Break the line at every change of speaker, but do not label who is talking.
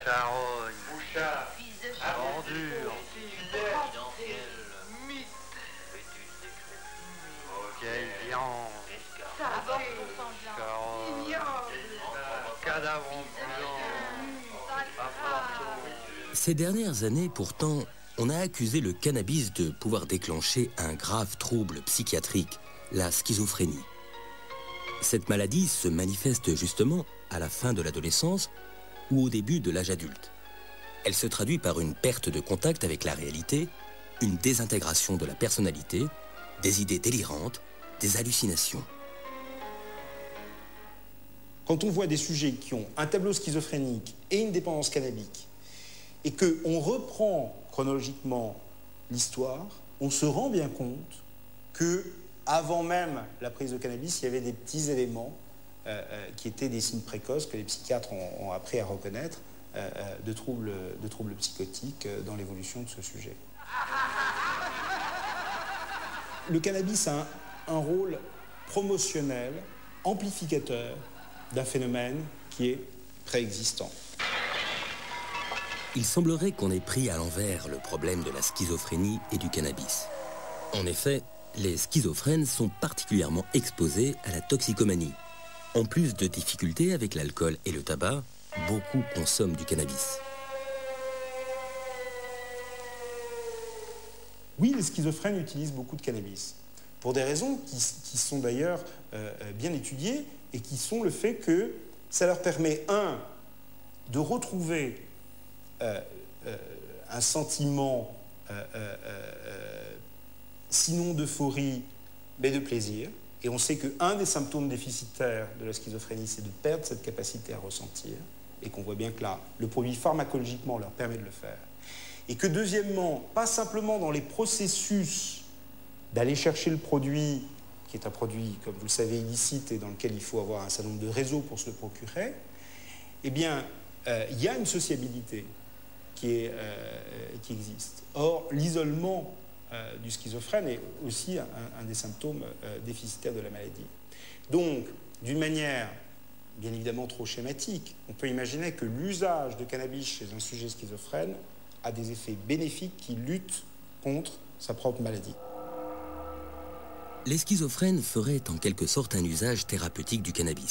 Carogne,
Bouchard,
Bordure, vieille viande, carogne, cadavre ambulant,
Ces dernières années, pourtant, on a accusé le cannabis de pouvoir déclencher un grave trouble psychiatrique, la schizophrénie. Cette maladie se manifeste justement à la fin de l'adolescence ou au début de l'âge adulte. Elle se traduit par une perte de contact avec la réalité, une désintégration de la personnalité, des idées délirantes, des hallucinations.
Quand on voit des sujets qui ont un tableau schizophrénique et une dépendance cannabique, et qu'on reprend chronologiquement l'histoire, on se rend bien compte que, avant même la prise de cannabis, il y avait des petits éléments qui étaient des signes précoces que les psychiatres ont appris à reconnaître de troubles psychotiques dans l'évolution de ce sujet. Le cannabis a un rôle promotionnel, amplificateur d'un phénomène qui est préexistant.
Il semblerait qu'on ait pris à l'envers le problème de la schizophrénie et du cannabis. En effet, les schizophrènes sont particulièrement exposés à la toxicomanie. En plus de difficultés avec l'alcool et le tabac, beaucoup consomment du cannabis.
Oui, les schizophrènes utilisent beaucoup de cannabis, pour des raisons qui sont d'ailleurs bien étudiées et qui sont le fait que ça leur permet, de retrouver un sentiment, sinon d'euphorie, mais de plaisir. Et on sait qu'un des symptômes déficitaires de la schizophrénie, c'est de perdre cette capacité à ressentir, et qu'on voit bien que là, le produit pharmacologiquement leur permet de le faire. Et que deuxièmement, pas simplement dans les processus d'aller chercher le produit, qui est un produit, comme vous le savez, illicite, et dans lequel il faut avoir un certain nombre de réseaux pour se le procurer, eh bien, il y a une sociabilité qui existe. Or, l'isolement du schizophrène est aussi un des symptômes déficitaires de la maladie. Donc, d'une manière bien évidemment trop schématique, on peut imaginer que l'usage de cannabis chez un sujet schizophrène a des effets bénéfiques qui luttent contre sa propre maladie.
Les schizophrènes feraient en quelque sorte un usage thérapeutique du cannabis.